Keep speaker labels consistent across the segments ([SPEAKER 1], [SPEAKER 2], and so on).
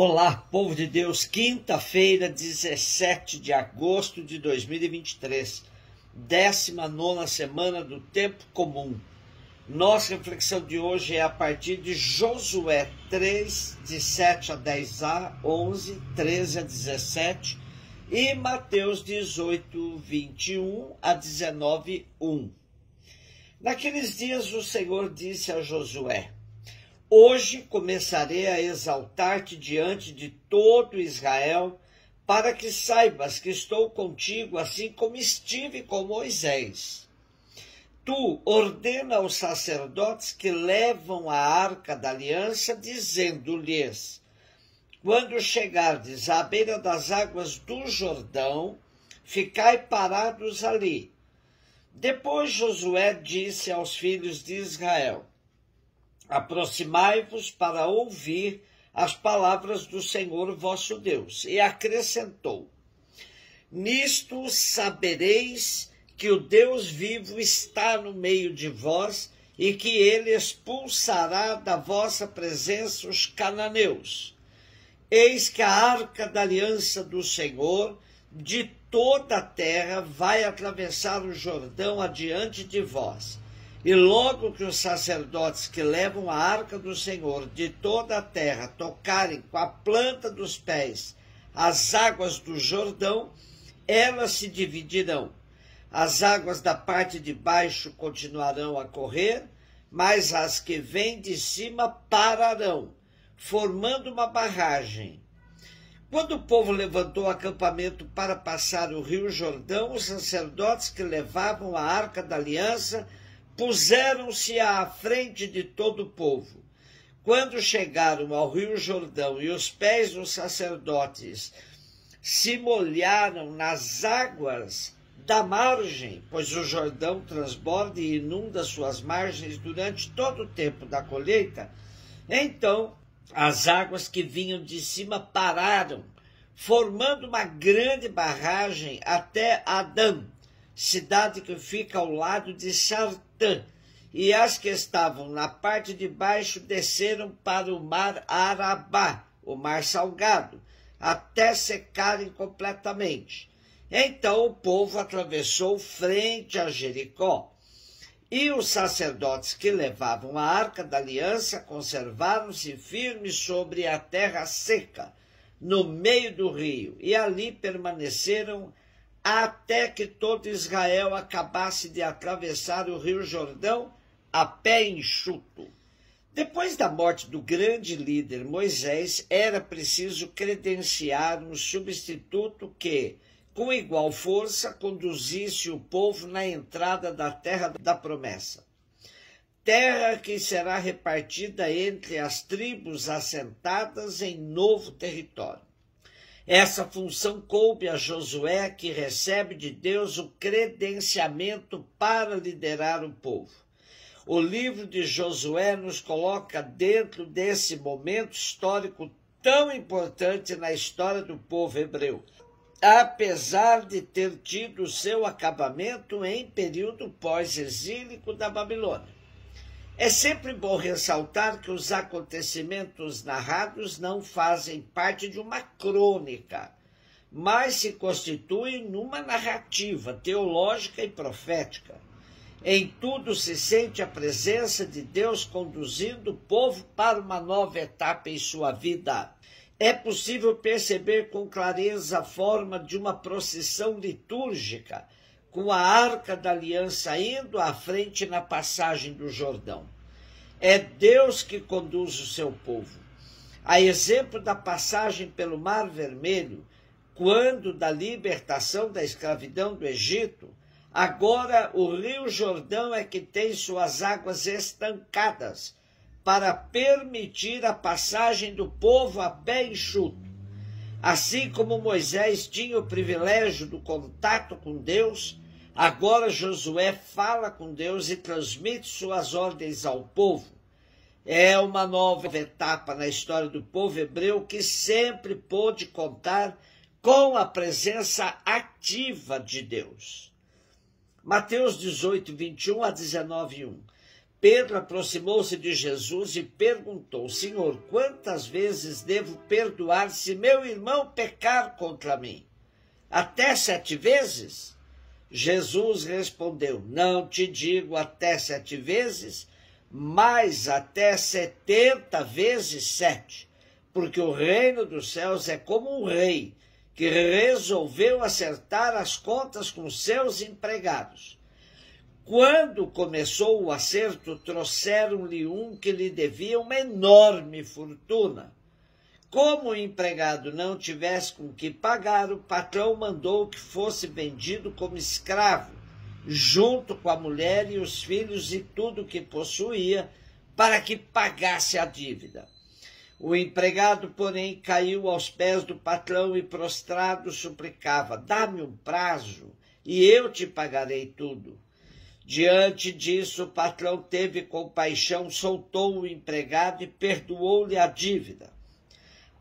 [SPEAKER 1] Olá, povo de Deus, quinta-feira, 17 de agosto de 2023, 19ª semana do Tempo Comum. Nossa reflexão de hoje é a partir de Josué 3, de 7 a 10a, 11, 13 a 17 e Mateus 18, 21 a 19, 1. Naqueles dias o Senhor disse a Josué: hoje começarei a exaltar-te diante de todo Israel, para que saibas que estou contigo, assim como estive com Moisés. Tu ordena aos sacerdotes que levam a arca da aliança, dizendo-lhes: quando chegardes à beira das águas do Jordão, ficai parados ali. Depois Josué disse aos filhos de Israel: aproximai-vos para ouvir as palavras do Senhor vosso Deus. E acrescentou: nisto sabereis que o Deus vivo está no meio de vós e que ele expulsará da vossa presença os cananeus. Eis que a arca da aliança do Senhor de toda a terra vai atravessar o Jordão adiante de vós. E logo que os sacerdotes que levam a arca do Senhor de toda a terra tocarem com a planta dos pés as águas do Jordão, elas se dividirão. As águas da parte de baixo continuarão a correr, mas as que vêm de cima pararão, formando uma barragem. Quando o povo levantou o acampamento para passar o rio Jordão, os sacerdotes que levavam a arca da aliança puseram-se à frente de todo o povo. Quando chegaram ao rio Jordão e os pés dos sacerdotes se molharam nas águas da margem, pois o Jordão transborda e inunda suas margens durante todo o tempo da colheita, então as águas que vinham de cima pararam, formando uma grande barragem até Adã, cidade que fica ao lado de Sartã, e as que estavam na parte de baixo desceram para o mar Arabá, o mar salgado, até secarem completamente. Então o povo atravessou frente a Jericó, e os sacerdotes que levavam a arca da aliança conservaram-se firmes sobre a terra seca, no meio do rio, e ali permaneceram até que todo Israel acabasse de atravessar o rio Jordão a pé enxuto. Depois da morte do grande líder Moisés, era preciso credenciar um substituto que, com igual força, conduzisse o povo na entrada da terra da promessa. Terra que será repartida entre as tribos assentadas em novo território. Essa função coube a Josué, que recebe de Deus o credenciamento para liderar o povo. O livro de Josué nos coloca dentro desse momento histórico tão importante na história do povo hebreu, apesar de ter tido seu acabamento em período pós-exílico da Babilônia. É sempre bom ressaltar que os acontecimentos narrados não fazem parte de uma crônica, mas se constituem numa narrativa teológica e profética. Em tudo se sente a presença de Deus conduzindo o povo para uma nova etapa em sua vida. É possível perceber com clareza a forma de uma procissão litúrgica, com a arca da aliança indo à frente na passagem do Jordão. É Deus que conduz o seu povo. A exemplo da passagem pelo Mar Vermelho, quando da libertação da escravidão do Egito, agora o rio Jordão é que tem suas águas estancadas, para permitir a passagem do povo a pé enxuto. Assim como Moisés tinha o privilégio do contato com Deus, agora Josué fala com Deus e transmite suas ordens ao povo. É uma nova etapa na história do povo hebreu que sempre pôde contar com a presença ativa de Deus. Mateus 18, 21 a 19, 1. Pedro aproximou-se de Jesus e perguntou: Senhor, quantas vezes devo perdoar se meu irmão pecar contra mim? Até 7 vezes? Jesus respondeu: Não te digo até 7 vezes, mas até 70 vezes 7, porque o reino dos céus é como um rei que resolveu acertar as contas com seus empregados. Quando começou o acerto, trouxeram-lhe um que lhe devia uma enorme fortuna. Como o empregado não tivesse com que pagar, o patrão mandou que fosse vendido como escravo, junto com a mulher e os filhos e tudo que possuía, para que pagasse a dívida. O empregado, porém, caiu aos pés do patrão e, prostrado, suplicava: Dá-me um prazo e eu te pagarei tudo. Diante disso, o patrão teve compaixão, soltou o empregado e perdoou-lhe a dívida.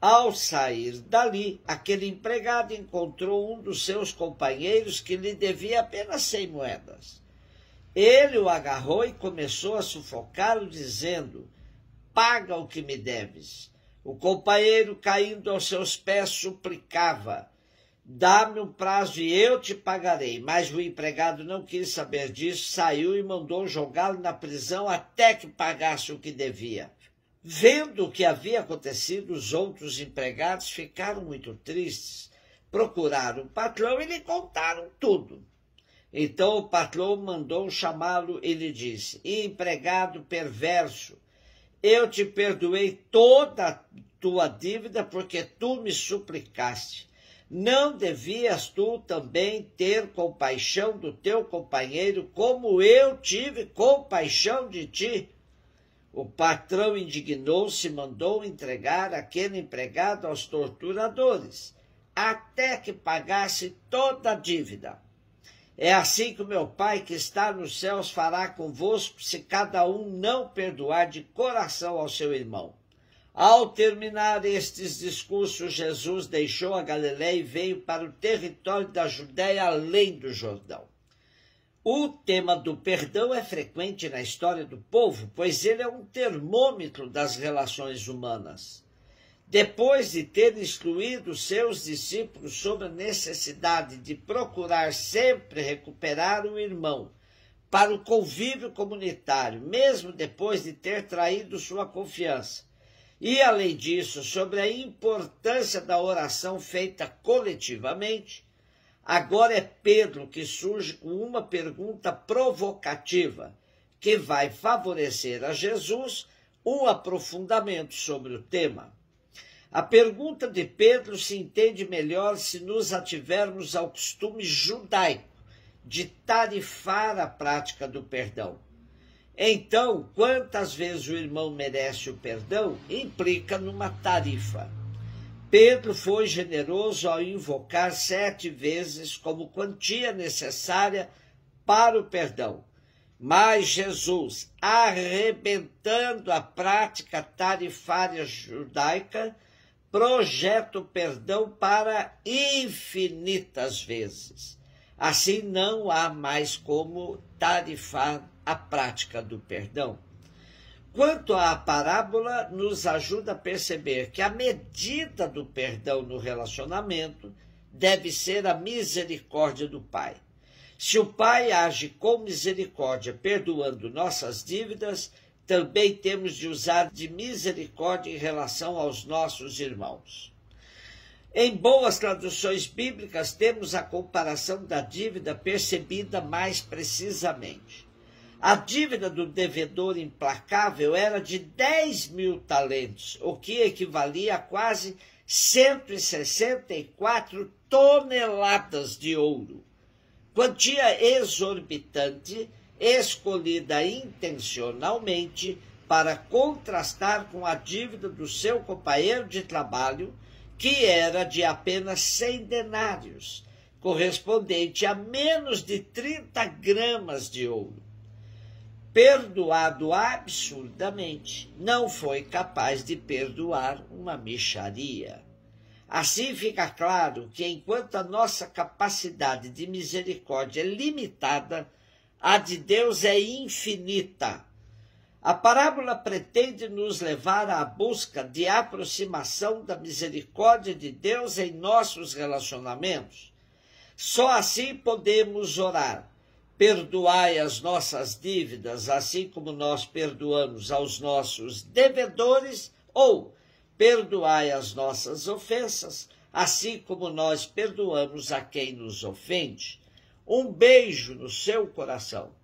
[SPEAKER 1] Ao sair dali, aquele empregado encontrou um dos seus companheiros que lhe devia apenas 100 moedas. Ele o agarrou e começou a sufocá-lo, dizendo: Paga o que me deves. O companheiro, caindo aos seus pés, suplicava: Dá-me um prazo e eu te pagarei. Mas o empregado não quis saber disso, saiu e mandou jogá-lo na prisão até que pagasse o que devia. Vendo o que havia acontecido, os outros empregados ficaram muito tristes. Procuraram o patrão e lhe contaram tudo. Então o patrão mandou chamá-lo e lhe disse: Empregado perverso, eu te perdoei toda a tua dívida porque tu me suplicaste. Não devias tu também ter compaixão do teu companheiro, como eu tive compaixão de ti? O patrão indignou-se e mandou entregar aquele empregado aos torturadores, até que pagasse toda a dívida. É assim que o meu Pai que está nos céus fará convosco, se cada um não perdoar de coração ao seu irmão. Ao terminar estes discursos, Jesus deixou a Galileia e veio para o território da Judéia, além do Jordão. O tema do perdão é frequente na história do povo, pois ele é um termômetro das relações humanas. Depois de ter instruído seus discípulos sobre a necessidade de procurar sempre recuperar o irmão para o convívio comunitário, mesmo depois de ter traído sua confiança, e, além disso, sobre a importância da oração feita coletivamente, agora é Pedro que surge com uma pergunta provocativa, que vai favorecer a Jesus um aprofundamento sobre o tema. A pergunta de Pedro se entende melhor se nos ativermos ao costume judaico de tarifar a prática do perdão. Então, quantas vezes o irmão merece o perdão implica numa tarifa. Pedro foi generoso ao invocar 7 vezes como quantia necessária para o perdão. Mas Jesus, arrebentando a prática tarifária judaica, projeta o perdão para infinitas vezes. Assim, não há mais como tarifar a prática do perdão. Quanto à parábola, nos ajuda a perceber que a medida do perdão no relacionamento deve ser a misericórdia do Pai. Se o Pai age com misericórdia, perdoando nossas dívidas, também temos de usar de misericórdia em relação aos nossos irmãos. Em boas traduções bíblicas, temos a comparação da dívida percebida mais precisamente. A dívida do devedor implacável era de 10.000 talentos, o que equivalia a quase 164 toneladas de ouro. Quantia exorbitante, escolhida intencionalmente para contrastar com a dívida do seu companheiro de trabalho, que era de apenas 100 denários, correspondente a menos de 30 gramas de ouro. Perdoado absurdamente, não foi capaz de perdoar uma mixaria. Assim fica claro que, enquanto a nossa capacidade de misericórdia é limitada, a de Deus é infinita. A parábola pretende nos levar à busca de aproximação da misericórdia de Deus em nossos relacionamentos. Só assim podemos orar: perdoai as nossas dívidas, assim como nós perdoamos aos nossos devedores, ou perdoai as nossas ofensas, assim como nós perdoamos a quem nos ofende. Um beijo no seu coração.